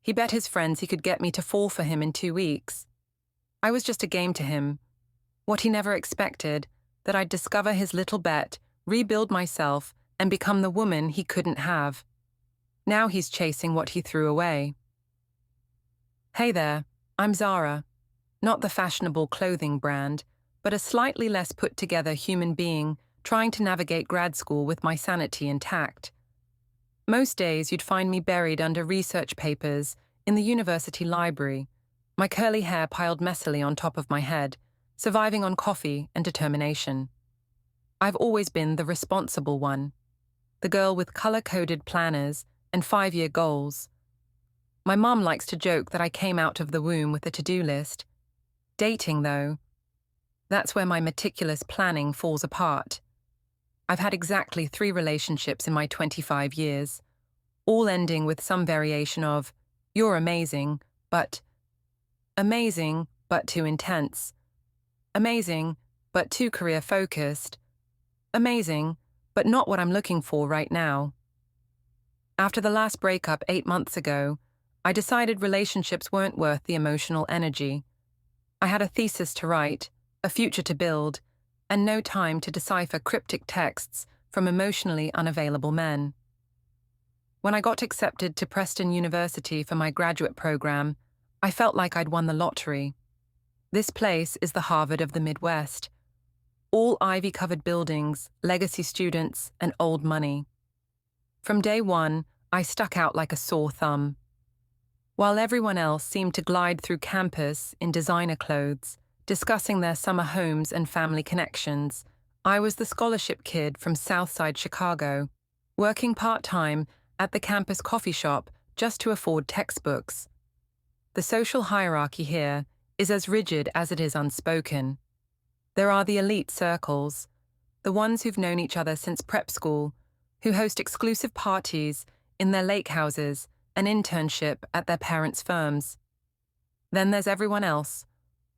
He bet his friends he could get me to fall for him in 2 weeks. I was just a game to him. What he never expected, that I'd discover his little bet, rebuild myself, and become the woman he couldn't have. Now he's chasing what he threw away. Hey there, I'm Zara. Not the fashionable clothing brand, but a slightly less put-together human being trying to navigate grad school with my sanity intact. Most days you'd find me buried under research papers in the university library, my curly hair piled messily on top of my head, surviving on coffee and determination. I've always been the responsible one, the girl with color-coded planners and 5-year goals. My mum likes to joke that I came out of the womb with a to-do list. Dating, though, that's where my meticulous planning falls apart. I've had exactly 3 relationships in my 25 years, all ending with some variation of, "You're amazing, but..." Amazing, but too intense. Amazing, but too career-focused. Amazing, but not what I'm looking for right now. After the last breakup 8 months ago, I decided relationships weren't worth the emotional energy. I had a thesis to write, a future to build, and no time to decipher cryptic texts from emotionally unavailable men. When I got accepted to Preston University for my graduate program, I felt like I'd won the lottery. This place is the Harvard of the Midwest. All ivy-covered buildings, legacy students, and old money. From day one, I stuck out like a sore thumb. While everyone else seemed to glide through campus in designer clothes, discussing their summer homes and family connections, I was the scholarship kid from Southside Chicago, working part-time at the campus coffee shop just to afford textbooks. The social hierarchy here is as rigid as it is unspoken. There are the elite circles, the ones who've known each other since prep school, who host exclusive parties in their lake houses and internship at their parents' firms. Then there's everyone else,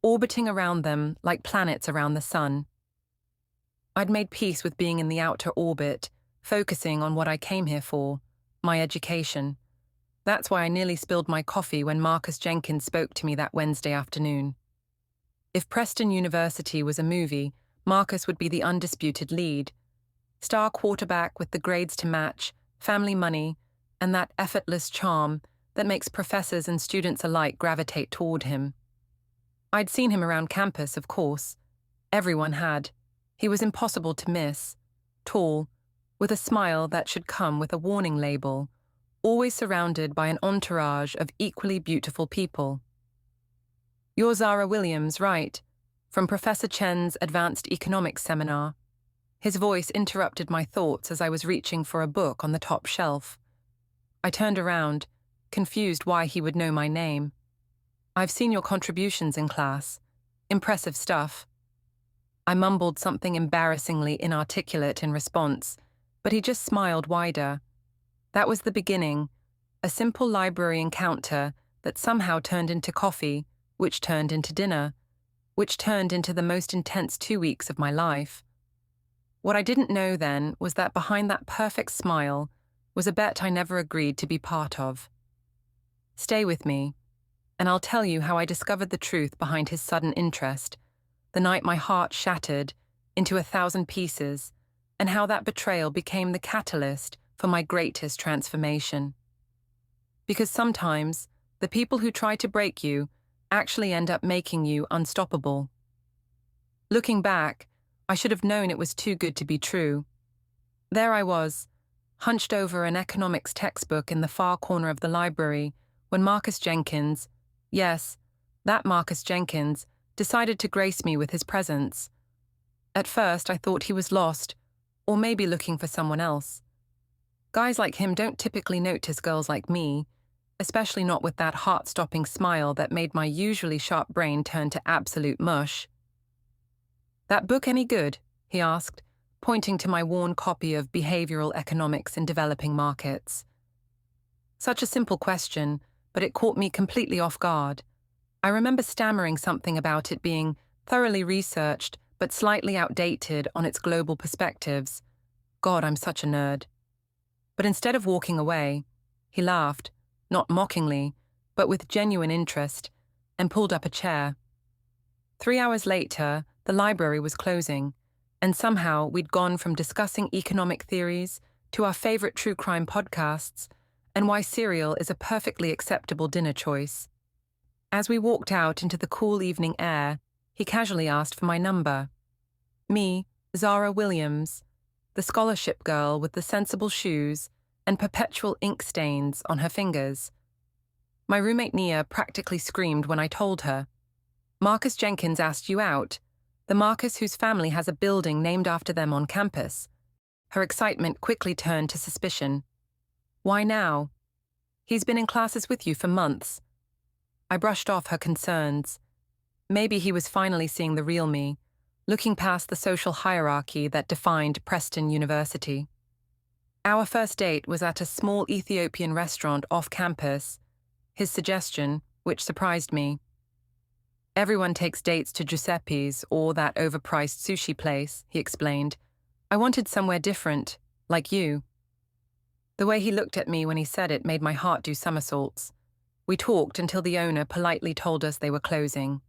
orbiting around them like planets around the sun. I'd made peace with being in the outer orbit, focusing on what I came here for, my education. That's why I nearly spilled my coffee when Marcus Jenkins spoke to me that Wednesday afternoon. If Preston University was a movie, Marcus would be the undisputed lead. Star quarterback with the grades to match, family money, and that effortless charm that makes professors and students alike gravitate toward him. I'd seen him around campus, of course. Everyone had. He was impossible to miss. Tall, with a smile that should come with a warning label, always surrounded by an entourage of equally beautiful people. "You're Zara Williams, right? From Professor Chen's Advanced Economics seminar." His voice interrupted my thoughts as I was reaching for a book on the top shelf. I turned around, confused why he would know my name. "I've seen your contributions in class. Impressive stuff." I mumbled something embarrassingly inarticulate in response, but he just smiled wider. That was the beginning, a simple library encounter that somehow turned into coffee, which turned into dinner, which turned into the most intense 2 weeks of my life. What I didn't know then was that behind that perfect smile was a bet I never agreed to be part of. Stay with me, and I'll tell you how I discovered the truth behind his sudden interest, the night my heart shattered into 1,000 pieces, and how that betrayal became the catalyst for my greatest transformation. Because sometimes, the people who try to break you actually end up making you unstoppable. Looking back, I should have known it was too good to be true. There I was, hunched over an economics textbook in the far corner of the library, when Marcus Jenkins, yes, that Marcus Jenkins, decided to grace me with his presence. At first, I thought he was lost, or maybe looking for someone else. Guys like him don't typically notice girls like me, especially not with that heart-stopping smile that made my usually sharp brain turn to absolute mush. "That book any good?" he asked, pointing to my worn copy of Behavioral Economics in Developing Markets. Such a simple question, but it caught me completely off guard. I remember stammering something about it being thoroughly researched but slightly outdated on its global perspectives. God, I'm such a nerd. But instead of walking away, he laughed, not mockingly, but with genuine interest, and pulled up a chair. 3 hours later, the library was closing, and somehow we'd gone from discussing economic theories to our favorite true crime podcasts and why cereal is a perfectly acceptable dinner choice. As we walked out into the cool evening air, he casually asked for my number. Me, Zara Williams, the scholarship girl with the sensible shoes and perpetual ink stains on her fingers. My roommate Nia practically screamed when I told her. Marcus Jenkins asked you out, the Marcus whose family has a building named after them on campus. Her excitement quickly turned to suspicion. Why now? He's been in classes with you for months. I brushed off her concerns. Maybe he was finally seeing the real me, looking past the social hierarchy that defined Preston University. Our first date was at a small Ethiopian restaurant off campus, his suggestion, which surprised me. Everyone takes dates to Giuseppe's or that overpriced sushi place, he explained. I wanted somewhere different, like you. The way he looked at me when he said it made my heart do somersaults. We talked until the owner politely told us they were closing.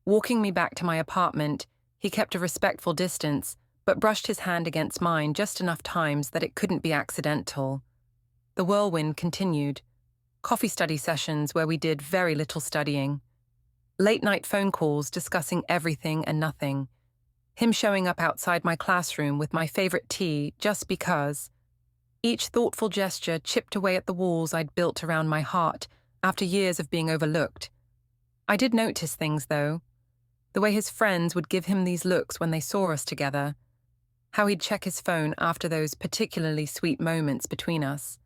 Walking me back to my apartment, he kept a respectful distance, but brushed his hand against mine just enough times that it couldn't be accidental. The whirlwind continued. Coffee study sessions where we did very little studying. Late-night phone calls discussing everything and nothing. Him showing up outside my classroom with my favorite tea just because. Each thoughtful gesture chipped away at the walls I'd built around my heart after years of being overlooked. I did notice things, though. The way his friends would give him these looks when they saw us together. How he'd check his phone after those particularly sweet moments between us.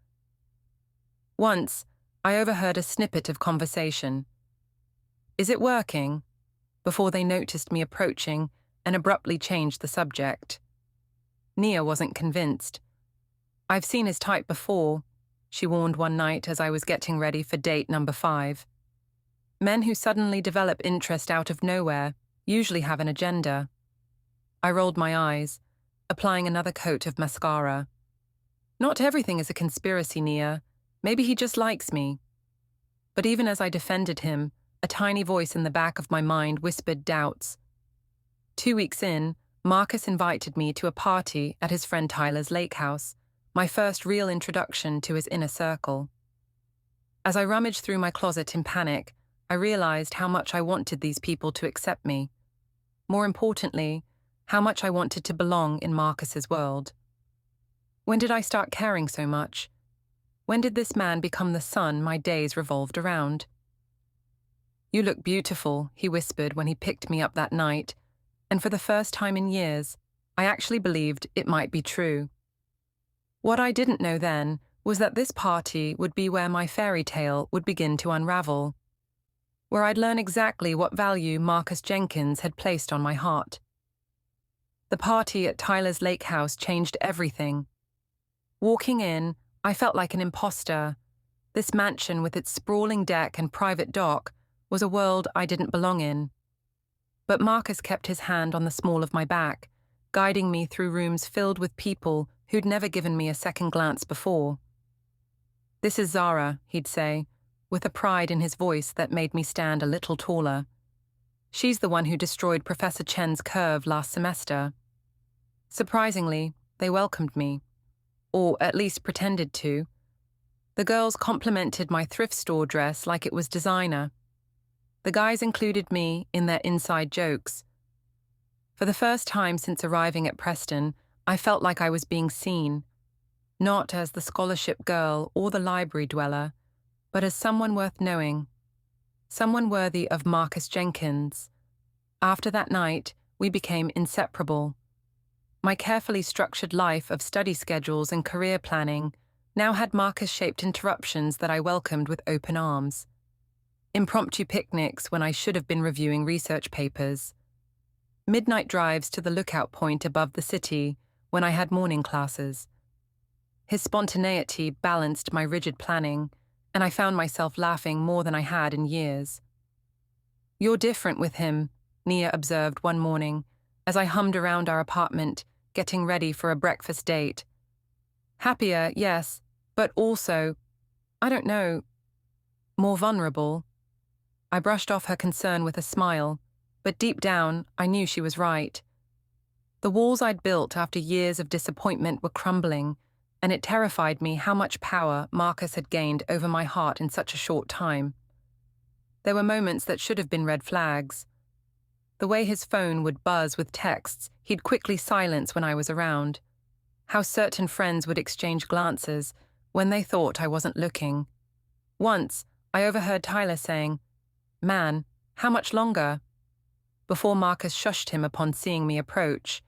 Once, I overheard a snippet of conversation. Is it working? Before they noticed me approaching and abruptly changed the subject. Nia wasn't convinced. I've seen his type before, she warned one night as I was getting ready for date number 5. Men who suddenly develop interest out of nowhere usually have an agenda. I rolled my eyes, applying another coat of mascara. Not everything is a conspiracy, Nia. Maybe he just likes me. But even as I defended him, a tiny voice in the back of my mind whispered doubts. 2 weeks in, Marcus invited me to a party at his friend Tyler's lake house, my first real introduction to his inner circle. As I rummaged through my closet in panic, I realized how much I wanted these people to accept me. More importantly, how much I wanted to belong in Marcus's world. When did I start caring so much? When did this man become the sun my days revolved around? You look beautiful, he whispered when he picked me up that night, and for the first time in years, I actually believed it might be true. What I didn't know then was that this party would be where my fairy tale would begin to unravel, where I'd learn exactly what value Marcus Jenkins had placed on my heart. The party at Tyler's lake house changed everything. Walking in, I felt like an imposter. This mansion with its sprawling deck and private dock was a world I didn't belong in. But Marcus kept his hand on the small of my back, guiding me through rooms filled with people who'd never given me a second glance before. This is Zara, he'd say, with a pride in his voice that made me stand a little taller. She's the one who destroyed Professor Chen's curve last semester. Surprisingly, they welcomed me, or at least pretended to. The girls complimented my thrift store dress like it was designer. The guys included me in their inside jokes. For the first time since arriving at Preston, I felt like I was being seen, not as the scholarship girl or the library dweller, but as someone worth knowing, someone worthy of Marcus Jenkins. After that night, we became inseparable. My carefully structured life of study schedules and career planning now had Marcus-shaped interruptions that I welcomed with open arms. Impromptu picnics when I should have been reviewing research papers. Midnight drives to the lookout point above the city when I had morning classes. His spontaneity balanced my rigid planning, and I found myself laughing more than I had in years. You're different with him, Nia observed one morning, as I hummed around our apartment, getting ready for a breakfast date. Happier, yes, but also, I don't know. more vulnerable. I brushed off her concern with a smile, but deep down, I knew she was right. The walls I'd built after years of disappointment were crumbling, and it terrified me how much power Marcus had gained over my heart in such a short time. There were moments that should have been red flags. The way his phone would buzz with texts he'd quickly silence when I was around. How certain friends would exchange glances when they thought I wasn't looking. Once, I overheard Tyler saying, "Man, how much longer?" before Marcus shushed him upon seeing me approach.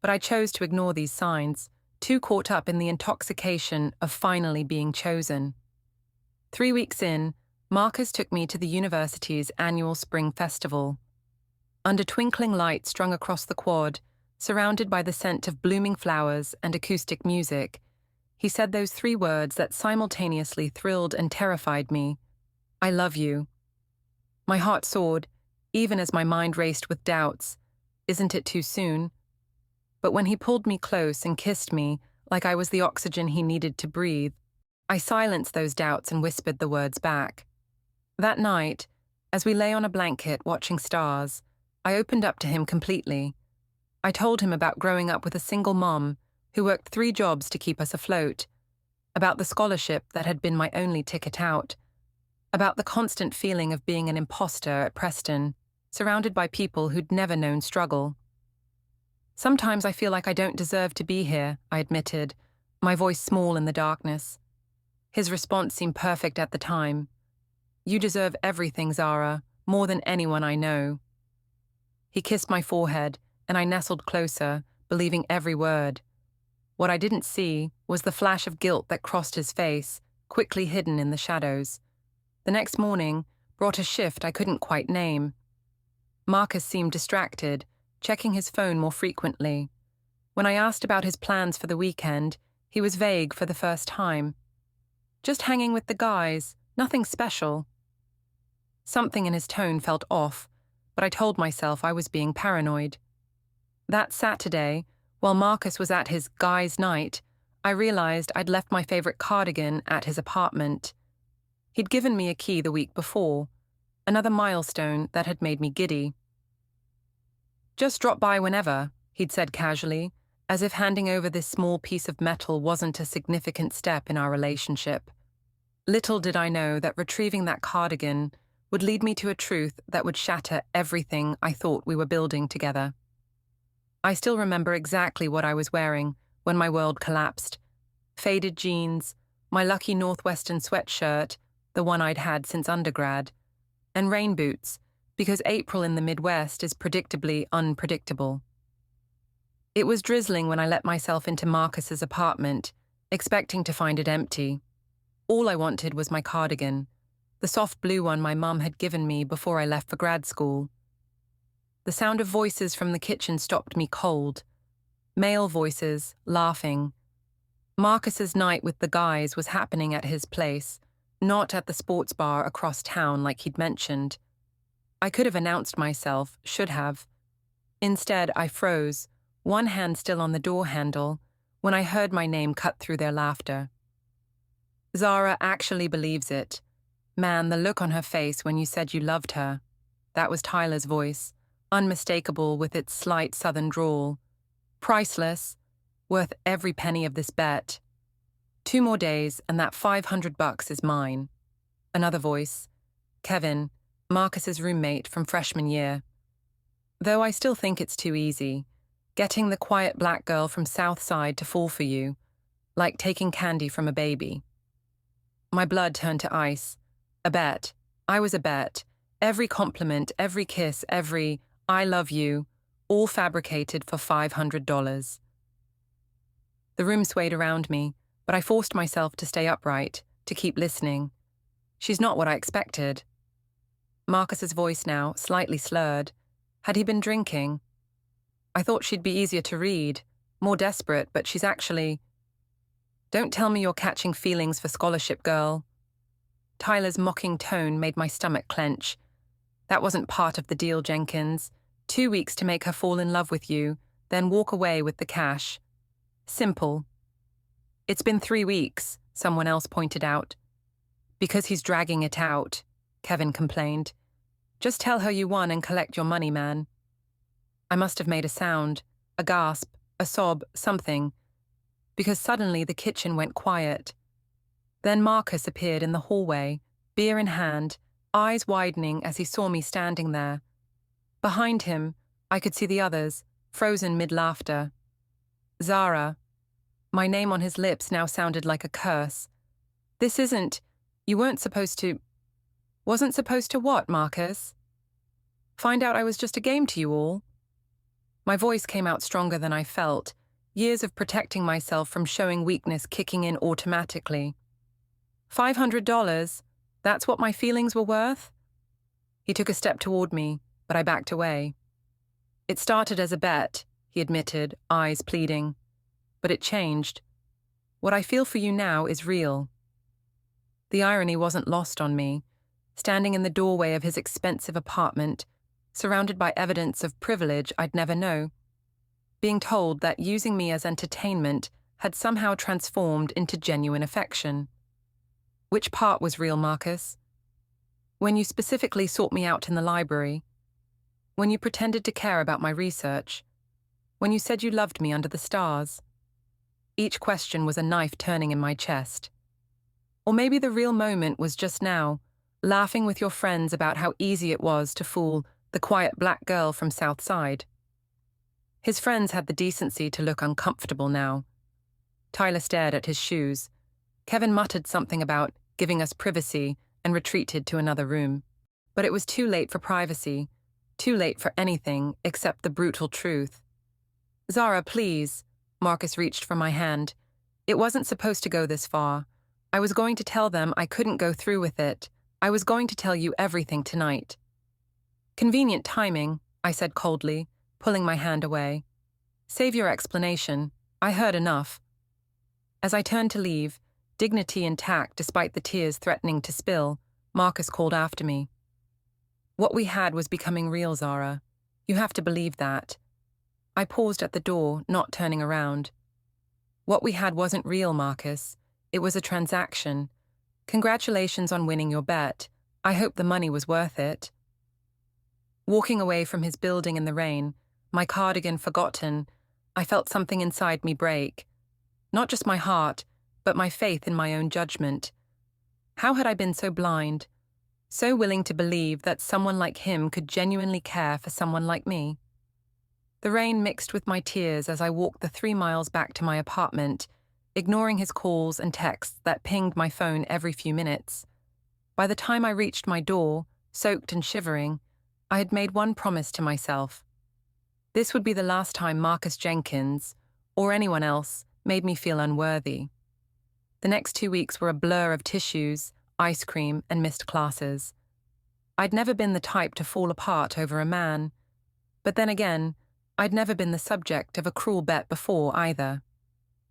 But I chose to ignore these signs, too caught up in the intoxication of finally being chosen. 3 weeks in, Marcus took me to the university's annual spring festival. Under twinkling lights strung across the quad, surrounded by the scent of blooming flowers and acoustic music, he said those 3 words that simultaneously thrilled and terrified me: "I love you." My heart soared, even as my mind raced with doubts. Isn't it too soon? But when he pulled me close and kissed me like I was the oxygen he needed to breathe, I silenced those doubts and whispered the words back. That night, as we lay on a blanket watching stars, I opened up to him completely. I told him about growing up with a single mom who worked 3 jobs to keep us afloat, about the scholarship that had been my only ticket out, about the constant feeling of being an imposter at Preston, surrounded by people who'd never known struggle. "Sometimes I feel like I don't deserve to be here," I admitted, my voice small in the darkness. His response seemed perfect at the time. "You deserve everything, Zara, more than anyone I know." He kissed my forehead, and I nestled closer, believing every word. What I didn't see was the flash of guilt that crossed his face, quickly hidden in the shadows. The next morning brought a shift I couldn't quite name. Marcus seemed distracted, checking his phone more frequently. When I asked about his plans for the weekend, he was vague for the first time. "Just hanging with the guys, nothing special." Something in his tone felt off, but I told myself I was being paranoid. That Saturday, while Marcus was at his guys' night, I realized I'd left my favorite cardigan at his apartment. He'd given me a key the week before, another milestone that had made me giddy. "Just drop by whenever," he'd said casually, as if handing over this small piece of metal wasn't a significant step in our relationship. Little did I know that retrieving that cardigan would lead me to a truth that would shatter everything I thought we were building together. I still remember exactly what I was wearing when my world collapsed. Faded jeans, my lucky Northwestern sweatshirt, the one I'd had since undergrad, and rain boots, because April in the Midwest is predictably unpredictable. It was drizzling when I let myself into Marcus's apartment, expecting to find it empty. All I wanted was my cardigan, the soft blue one my mum had given me before I left for grad school. The sound of voices from the kitchen stopped me cold. Male voices, laughing. Marcus's night with the guys was happening at his place, not at the sports bar across town like he'd mentioned. I could have announced myself, should have. Instead, I froze, one hand still on the door handle, when I heard my name cut through their laughter. "Zara actually believes it. Man, the look on her face when you said you loved her." That was Tyler's voice, unmistakable with its slight southern drawl. "Priceless, worth every penny of this bet. 2 more days and that $500 is mine." Another voice, Kevin, Marcus's roommate from freshman year. "Though I still think it's too easy. Getting the quiet black girl from Southside to fall for you, like taking candy from a baby." My blood turned to ice. A bet. I was a bet. Every compliment, every kiss, every "I love you," all fabricated for $500. The room swayed around me, but I forced myself to stay upright, to keep listening. She's not what I expected. Marcus's voice now, slightly slurred. Had he been drinking? I thought she'd be easier to read, more desperate, but she's actually... "Don't tell me you're catching feelings for scholarship, girl." Tyler's mocking tone made my stomach clench. "That wasn't part of the deal, Jenkins. 2 weeks to make her fall in love with you, then walk away with the cash. Simple." "It's been 3 weeks," someone else pointed out. Because he's dragging it out, Kevin complained. Just tell her you won and collect your money, man. I must have made a sound, a gasp, a sob, something, because suddenly the kitchen went quiet. Then Marcus appeared in the hallway, beer in hand, eyes widening as he saw me standing there. Behind him, I could see the others, frozen mid-laughter. Zara. My name on his lips now sounded like a curse. This isn't... You weren't supposed to... Wasn't supposed to what, Marcus? Find out I was just a game to you all? My voice came out stronger than I felt, years of protecting myself from showing weakness kicking in automatically. $500? That's what my feelings were worth? He took a step toward me, but I backed away. It started as a bet, he admitted, eyes pleading. But it changed. What I feel for you now is real. The irony wasn't lost on me. Standing in the doorway of his expensive apartment, surrounded by evidence of privilege I'd never know, being told that using me as entertainment had somehow transformed into genuine affection. Which part was real, Marcus? When you specifically sought me out in the library? When you pretended to care about my research? When you said you loved me under the stars? Each question was a knife turning in my chest. Or maybe the real moment was just now, laughing with your friends about how easy it was to fool the quiet black girl from South Side. His friends had the decency to look uncomfortable now. Tyler stared at his shoes. Kevin muttered something about giving us privacy and retreated to another room. But it was too late for privacy, too late for anything except the brutal truth. Zara, please. Marcus reached for my hand. It wasn't supposed to go this far. I was going to tell them I couldn't go through with it. I was going to tell you everything tonight. Convenient timing, I said coldly, pulling my hand away. Save your explanation. I heard enough. As I turned to leave, dignity intact despite the tears threatening to spill, Marcus called after me. What we had was becoming real, Zara. You have to believe that. I paused at the door, not turning around. What we had wasn't real, Marcus. It was a transaction. Congratulations on winning your bet. I hope the money was worth it. Walking away from his building in the rain, my cardigan forgotten, I felt something inside me break. Not just my heart, but my faith in my own judgment. How had I been so blind, so willing to believe that someone like him could genuinely care for someone like me? The rain mixed with my tears as I walked the 3 miles back to my apartment, ignoring his calls and texts that pinged my phone every few minutes. By the time I reached my door, soaked and shivering, I had made one promise to myself. This would be the last time Marcus Jenkins, or anyone else, made me feel unworthy. The next 2 weeks were a blur of tissues, ice cream, and missed classes. I'd never been the type to fall apart over a man. But then again, I'd never been the subject of a cruel bet before either.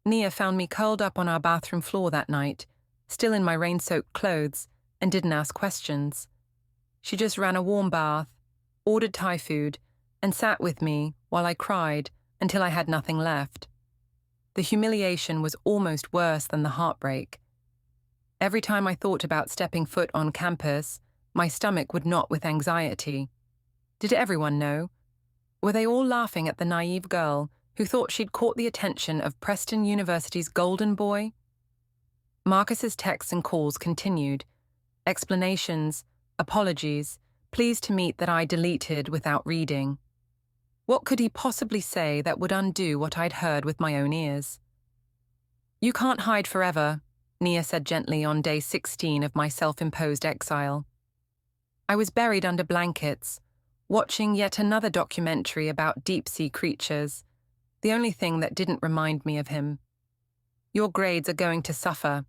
Nia found me curled up on our bathroom floor that night, still in my rain-soaked clothes, and didn't ask questions. She just ran a warm bath, ordered Thai food, and sat with me while I cried until I had nothing left. The humiliation was almost worse than the heartbreak. Every time I thought about stepping foot on campus, my stomach would knot with anxiety. Did everyone know? Were they all laughing at the naive girl who thought she'd caught the attention of Preston University's golden boy? Marcus's texts and calls continued. Explanations, apologies, pleas to meet that I deleted without reading. What could he possibly say that would undo what I'd heard with my own ears? You can't hide forever, Nia said gently on day 16 of my self-imposed exile. I was buried under blankets, watching yet another documentary about deep-sea creatures, the only thing that didn't remind me of him. Your grades are going to suffer.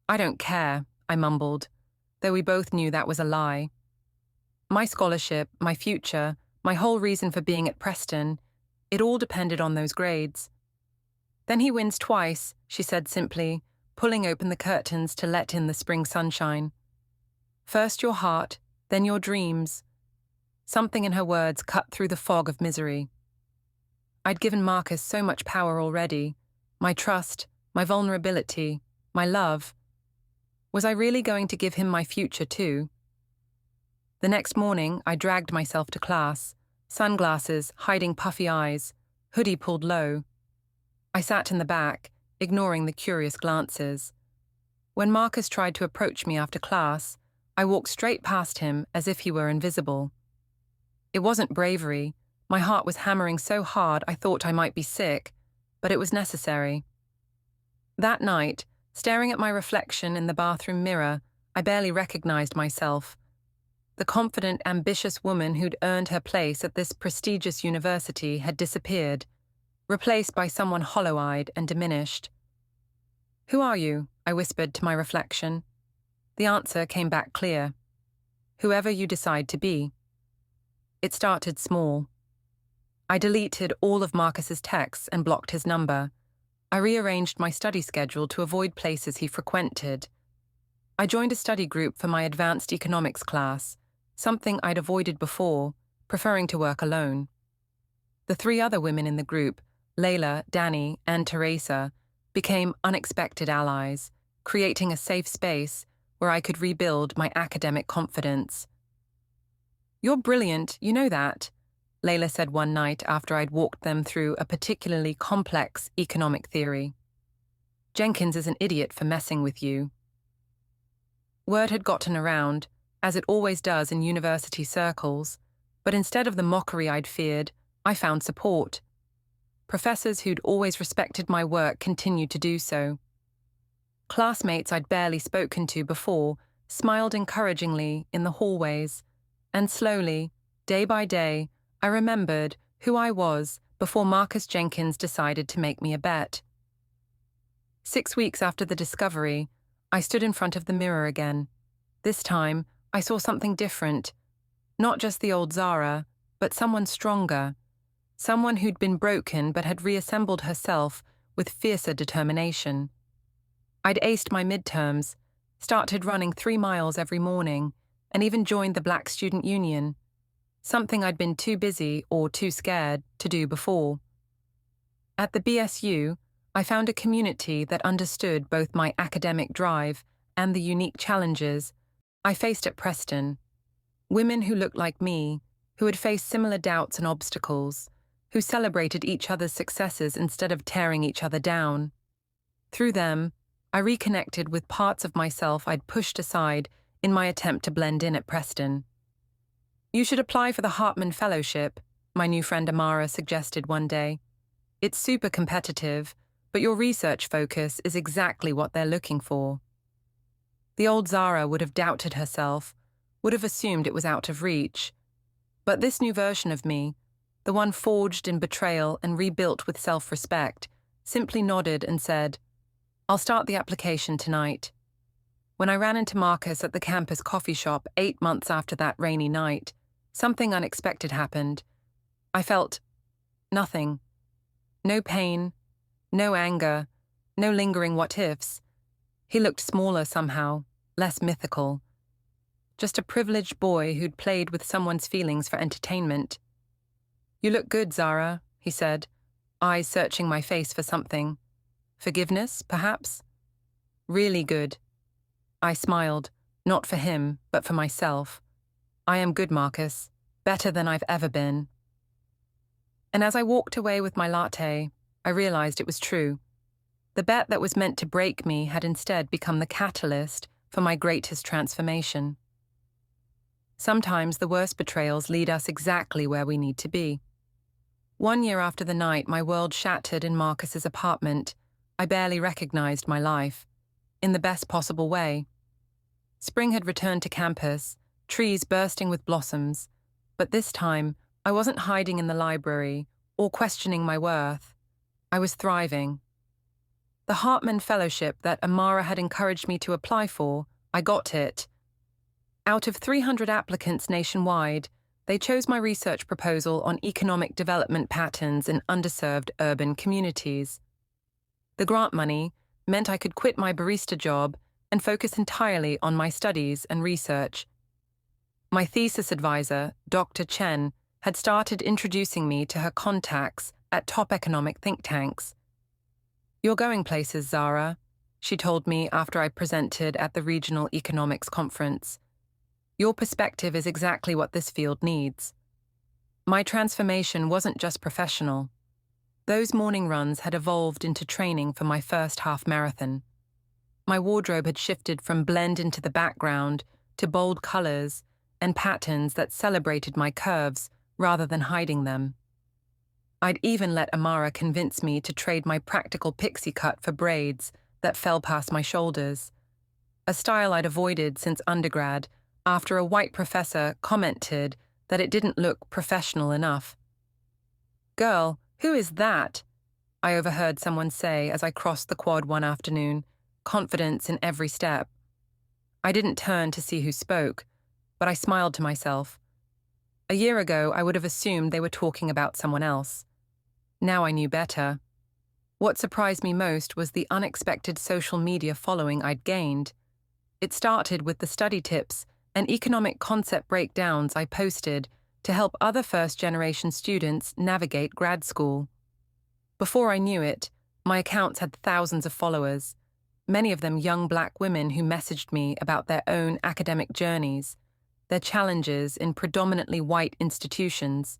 I don't care, I mumbled, though we both knew that was a lie. My scholarship, my future, my whole reason for being at Preston, it all depended on those grades. Then he wins twice, she said simply, pulling open the curtains to let in the spring sunshine. First your heart, then your dreams. Something in her words cut through the fog of misery. I'd given Marcus so much power already, my trust, my vulnerability, my love. Was I really going to give him my future too? The next morning, I dragged myself to class, sunglasses hiding puffy eyes, hoodie pulled low. I sat in the back, ignoring the curious glances. When Marcus tried to approach me after class, I walked straight past him as if he were invisible. It wasn't bravery. My heart was hammering so hard I thought I might be sick, but it was necessary. That night, staring at my reflection in the bathroom mirror, I barely recognized myself. The confident, ambitious woman who'd earned her place at this prestigious university had disappeared, replaced by someone hollow-eyed and diminished. "Who are you?" I whispered to my reflection. The answer came back clear. "Whoever you decide to be." It started small. I deleted all of Marcus's texts and blocked his number. I rearranged my study schedule to avoid places he frequented. I joined a study group for my advanced economics class, something I'd avoided before, preferring to work alone. The 3 other women in the group, Layla, Danny, and Teresa, became unexpected allies, creating a safe space where I could rebuild my academic confidence. "You're brilliant, you know that," Layla said one night after I'd walked them through a particularly complex economic theory. "Jenkins is an idiot for messing with you." Word had gotten around, as it always does in university circles, but instead of the mockery I'd feared, I found support. Professors who'd always respected my work continued to do so. Classmates I'd barely spoken to before smiled encouragingly in the hallways, and slowly, day by day, I remembered who I was before Marcus Jenkins decided to make me a bet. 6 weeks after the discovery, I stood in front of the mirror again. This time, I saw something different. Not just the old Zara, but someone stronger. Someone who'd been broken but had reassembled herself with fiercer determination. I'd aced my midterms, started running 3 miles every morning, and even joined the Black Student Union, something I'd been too busy or too scared to do before. At the BSU, I found a community that understood both my academic drive and the unique challenges I faced at Preston. Women who looked like me, who had faced similar doubts and obstacles, who celebrated each other's successes instead of tearing each other down. Through them, I reconnected with parts of myself I'd pushed aside in my attempt to blend in at Preston. "You should apply for the Hartman Fellowship," my new friend Amara suggested one day. "It's super competitive, but your research focus is exactly what they're looking for." The old Zara would have doubted herself, would have assumed it was out of reach. But this new version of me, the one forged in betrayal and rebuilt with self-respect, simply nodded and said, "I'll start the application tonight." When I ran into Marcus at the campus coffee shop 8 months after that rainy night, something unexpected happened. I felt nothing. No pain, no anger, no lingering what-ifs. He looked smaller somehow, less mythical. Just a privileged boy who'd played with someone's feelings for entertainment. "You look good, Zara," he said, eyes searching my face for something. Forgiveness, perhaps? "Really good." I smiled, not for him, but for myself. "I am good, Marcus. Better than I've ever been." And as I walked away with my latte, I realized it was true. The bet that was meant to break me had instead become the catalyst for my greatest transformation. Sometimes the worst betrayals lead us exactly where we need to be. 1 year after the night my world shattered in Marcus's apartment, I barely recognized my life, in the best possible way. Spring had returned to campus, trees bursting with blossoms, but this time I wasn't hiding in the library or questioning my worth. I was thriving. The Hartman Fellowship that Amara had encouraged me to apply for, I got it. Out of 300 applicants nationwide, they chose my research proposal on economic development patterns in underserved urban communities. The grant money meant I could quit my barista job and focus entirely on my studies and research. My thesis advisor, Dr. Chen, had started introducing me to her contacts at top economic think tanks. "You're going places, Zara," she told me after I presented at the Regional Economics Conference. Your perspective is exactly what this field needs. My transformation wasn't just professional. Those morning runs had evolved into training for my first half marathon. My wardrobe had shifted from blend into the background to bold colors and patterns that celebrated my curves rather than hiding them. I'd even let Amara convince me to trade my practical pixie cut for braids that fell past my shoulders, a style I'd avoided since undergrad after a white professor commented that it didn't look professional enough. "Girl, who is that?" I overheard someone say as I crossed the quad one afternoon, confidence in every step. I didn't turn to see who spoke, but I smiled to myself. A year ago, I would have assumed they were talking about someone else. Now I knew better. What surprised me most was the unexpected social media following I'd gained. It started with the study tips and economic concept breakdowns I posted to help other first-generation students navigate grad school. Before I knew it, my accounts had thousands of followers, many of them young Black women who messaged me about their own academic journeys, their challenges in predominantly white institutions,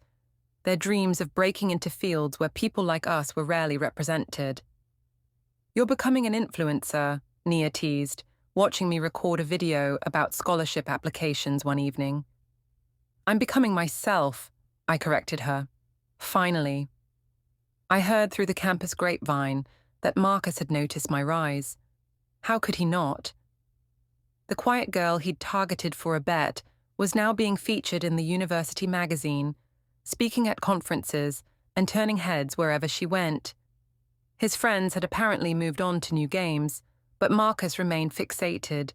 their dreams of breaking into fields where people like us were rarely represented. "You're becoming an influencer," Nia teased, watching me record a video about scholarship applications one evening. "I'm becoming myself," I corrected her. Finally. I heard through the campus grapevine that Marcus had noticed my rise. How could he not? The quiet girl he'd targeted for a bet was now being featured in the university magazine, speaking at conferences and turning heads wherever she went. His friends had apparently moved on to new games, but Marcus remained fixated.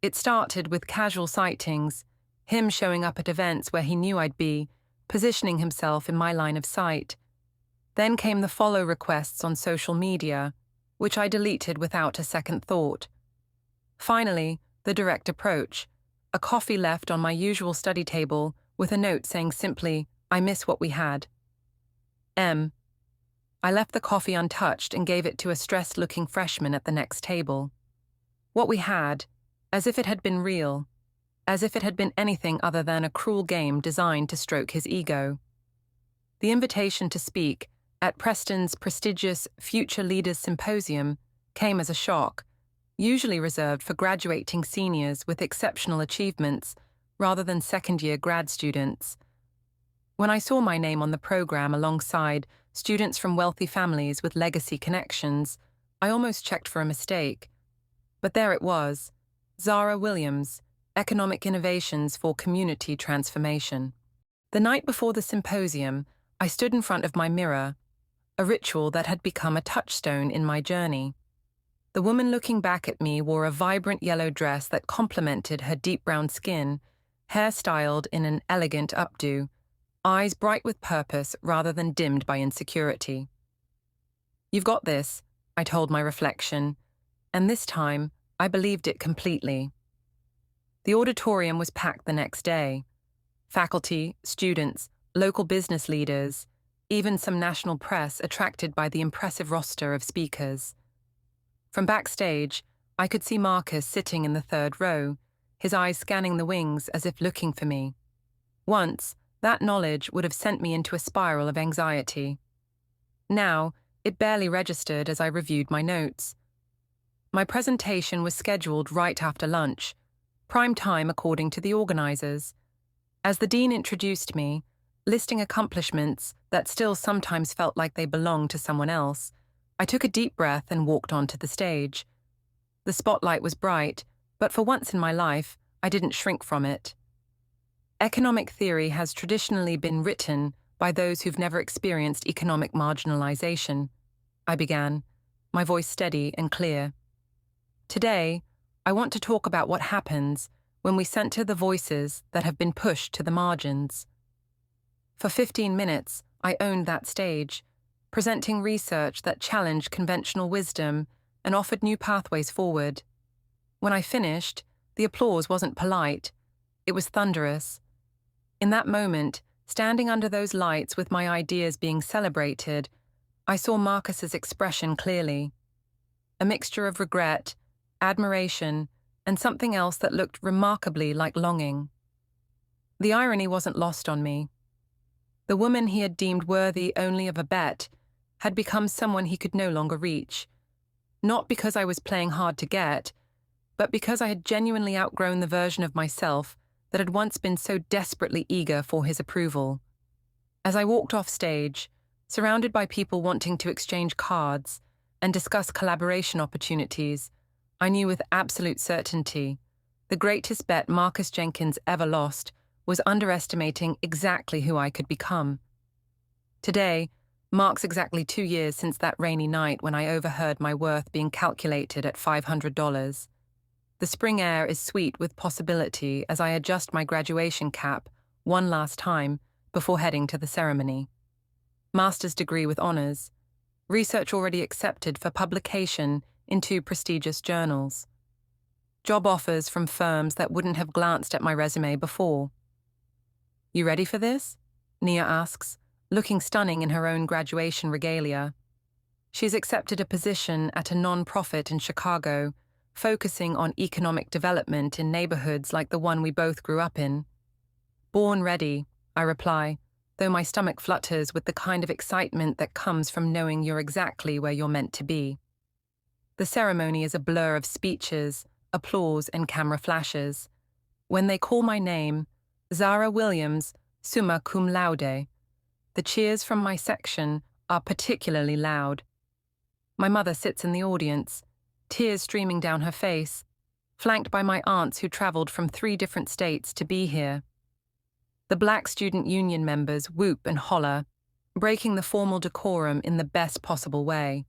It started with casual sightings, him showing up at events where he knew I'd be, positioning himself in my line of sight. Then came the follow requests on social media, which I deleted without a second thought. Finally, the direct approach, a coffee left on my usual study table with a note saying simply, "I miss what we had." I left the coffee untouched and gave it to a stressed-looking freshman at the next table. What we had, as if it had been real, as if it had been anything other than a cruel game designed to stroke his ego. The invitation to speak at Preston's prestigious Future Leaders Symposium came as a shock, usually reserved for graduating seniors with exceptional achievements rather than second-year grad students. When I saw my name on the program alongside students from wealthy families with legacy connections, I almost checked for a mistake. But there it was, Zara Williams, Economic Innovations for Community Transformation. The night before the symposium, I stood in front of my mirror, a ritual that had become a touchstone in my journey. The woman looking back at me wore a vibrant yellow dress that complemented her deep brown skin, hair styled in an elegant updo, eyes bright with purpose rather than dimmed by insecurity. "You've got this," I told my reflection, and this time I believed it completely. The auditorium was packed the next day. Faculty, students, local business leaders, even some national press attracted by the impressive roster of speakers. From backstage, I could see Marcus sitting in the third row, his eyes scanning the wings as if looking for me. Once, that knowledge would have sent me into a spiral of anxiety. Now, it barely registered as I reviewed my notes. My presentation was scheduled right after lunch, prime time according to the organizers. As the dean introduced me, listing accomplishments that still sometimes felt like they belonged to someone else, I took a deep breath and walked onto the stage. The spotlight was bright, but for once in my life, I didn't shrink from it. Economic theory has traditionally been written by those who've never experienced economic marginalization, I began, my voice steady and clear. Today, I want to talk about what happens when we center the voices that have been pushed to the margins. For 15 minutes, I owned that stage, presenting research that challenged conventional wisdom and offered new pathways forward. When I finished, the applause wasn't polite, it was thunderous. In that moment, standing under those lights with my ideas being celebrated, I saw Marcus's expression clearly. a mixture of regret, admiration, and something else that looked remarkably like longing. The irony wasn't lost on me. The woman he had deemed worthy only of a bet had become someone he could no longer reach, not because I was playing hard to get, but because I had genuinely outgrown the version of myself that had once been so desperately eager for his approval. As I walked off stage, surrounded by people wanting to exchange cards and discuss collaboration opportunities, I knew with absolute certainty the greatest bet Marcus Jenkins ever lost was underestimating exactly who I could become. Today marks exactly 2 years since that rainy night when I overheard my worth being calculated at $500. The spring air is sweet with possibility as I adjust my graduation cap one last time before heading to the ceremony. Master's degree with honors, research already accepted for publication in 2 prestigious journals. Job offers from firms that wouldn't have glanced at my resume before. You ready for this? Nia asks, looking stunning in her own graduation regalia. She's accepted a position at a non-profit in Chicago, focusing on economic development in neighborhoods like the one we both grew up in. Born ready, I reply, though my stomach flutters with the kind of excitement that comes from knowing you're exactly where you're meant to be. The ceremony is a blur of speeches, applause, and camera flashes. When they call my name, Zara Williams, summa cum laude, the cheers from my section are particularly loud. My mother sits in the audience, tears streaming down her face, flanked by my aunts who traveled from 3 different states to be here. The Black Student Union members whoop and holler, breaking the formal decorum in the best possible way.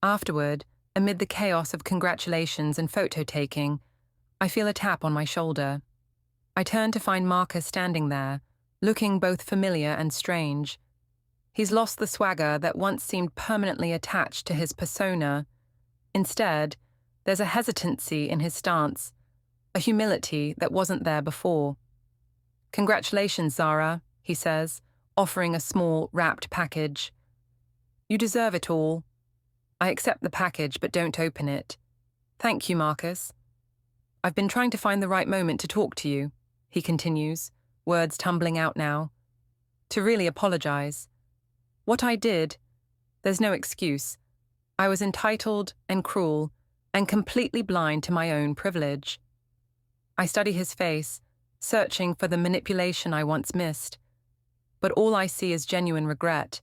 Afterward, amid the chaos of congratulations and photo-taking, I feel a tap on my shoulder. I turn to find Marcus standing there, looking both familiar and strange. He's lost the swagger that once seemed permanently attached to his persona. Instead, there's a hesitancy in his stance, a humility that wasn't there before. "Congratulations, Zara," he says, offering a small, wrapped package. "You deserve it all." I accept the package but don't open it. "Thank you, Marcus. I've been trying to find the right moment to talk to you," he continues, words tumbling out now. "To really apologize. What I did, there's no excuse. I was entitled and cruel and completely blind to my own privilege." I study his face, searching for the manipulation I once missed. But all I see is genuine regret,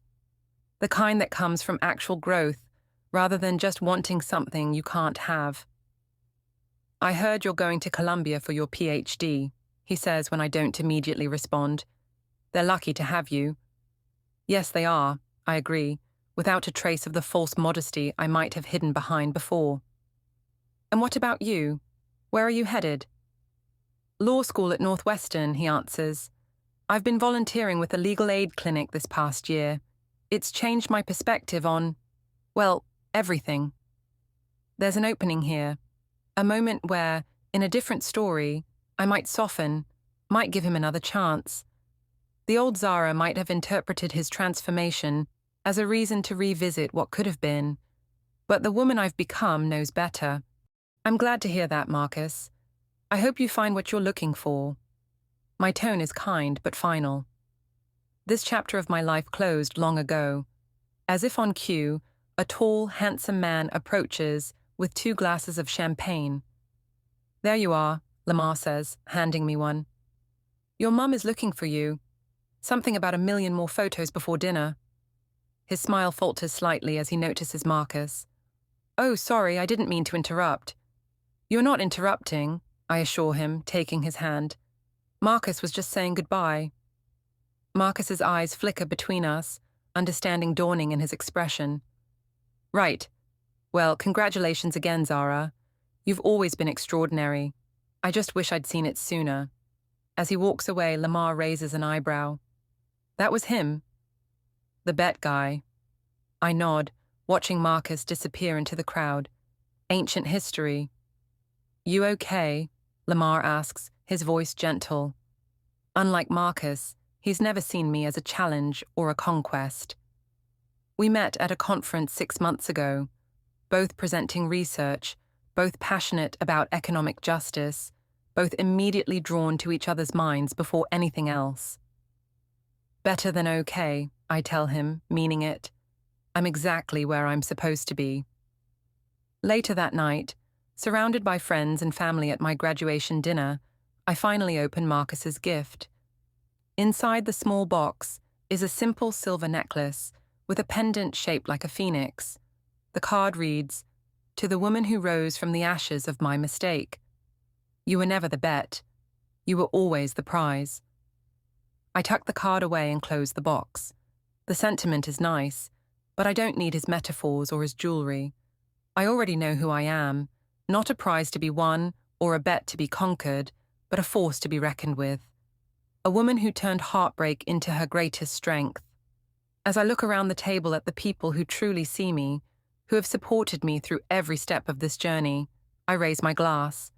the kind that comes from actual growth rather than just wanting something you can't have. "I heard you're going to Columbia for your PhD, he says when I don't immediately respond. "They're lucky to have you." "Yes, they are," I agree, without a trace of the false modesty I might have hidden behind before. "And what about you? Where are you headed?" "Law school at Northwestern," he answers. "I've been volunteering with a legal aid clinic this past year. It's changed my perspective on, well, everything. There's an opening here, a moment where, in a different story, I might soften, might give him another chance. The old Zara might have interpreted his transformation as a reason to revisit what could have been, but the woman I've become knows better. I'm glad to hear that, Marcus. I hope you find what you're looking for." My tone is kind but final. This chapter of my life closed long ago. As if on cue, a tall, handsome man approaches with 2 glasses of champagne. "There you are," Lamar says, handing me one. "Your mum is looking for you. Something about 1 million more photos before dinner." His smile falters slightly as he notices Marcus. "Oh, sorry, I didn't mean to interrupt." "You're not interrupting," I assure him, taking his hand. "Marcus was just saying goodbye." Marcus's eyes flicker between us, understanding dawning in his expression. "Right. Well, congratulations again, Zara. You've always been extraordinary. I just wish I'd seen it sooner." As he walks away, Lamar raises an eyebrow. "That was him?" "The bet guy." I nod, watching Marcus disappear into the crowd. Ancient history. "You okay?" Lamar asks, his voice gentle. Unlike Marcus, he's never seen me as a challenge or a conquest. "We met at a conference 6 months ago. both presenting research, both passionate about economic justice, both immediately drawn to each other's minds before anything else. Better than okay, I tell him, meaning it. I'm exactly where I'm supposed to be. Later that night, surrounded by friends and family at my graduation dinner, I finally open Marcus's gift. Inside the small box is a simple silver necklace with a pendant shaped like a phoenix. The card reads, "To the woman who rose from the ashes of my mistake. You were never the bet. You were always the prize." I tuck the card away and close the box. The sentiment is nice, but I don't need his metaphors or his jewelry. I already know who I am, not a prize to be won or a bet to be conquered, but a force to be reckoned with. A woman who turned heartbreak into her greatest strength. As I look around the table at the people who truly see me, who have supported me through every step of this journey, I raise my glass.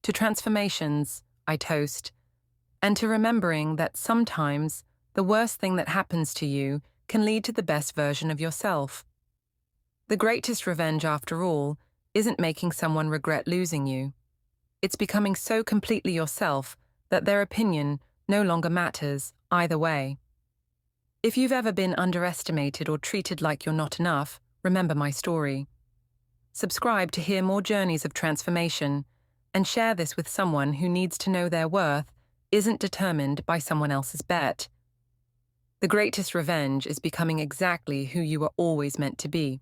To transformations, I toast, and to remembering that sometimes the worst thing that happens to you can lead to the best version of yourself. The greatest revenge, after all, isn't making someone regret losing you. It's becoming so completely yourself that their opinion no longer matters either way. If you've ever been underestimated or treated like you're not enough, remember my story. Subscribe to hear more journeys of transformation, and share this with someone who needs to know their worth isn't determined by someone else's bet. The greatest revenge is becoming exactly who you were always meant to be.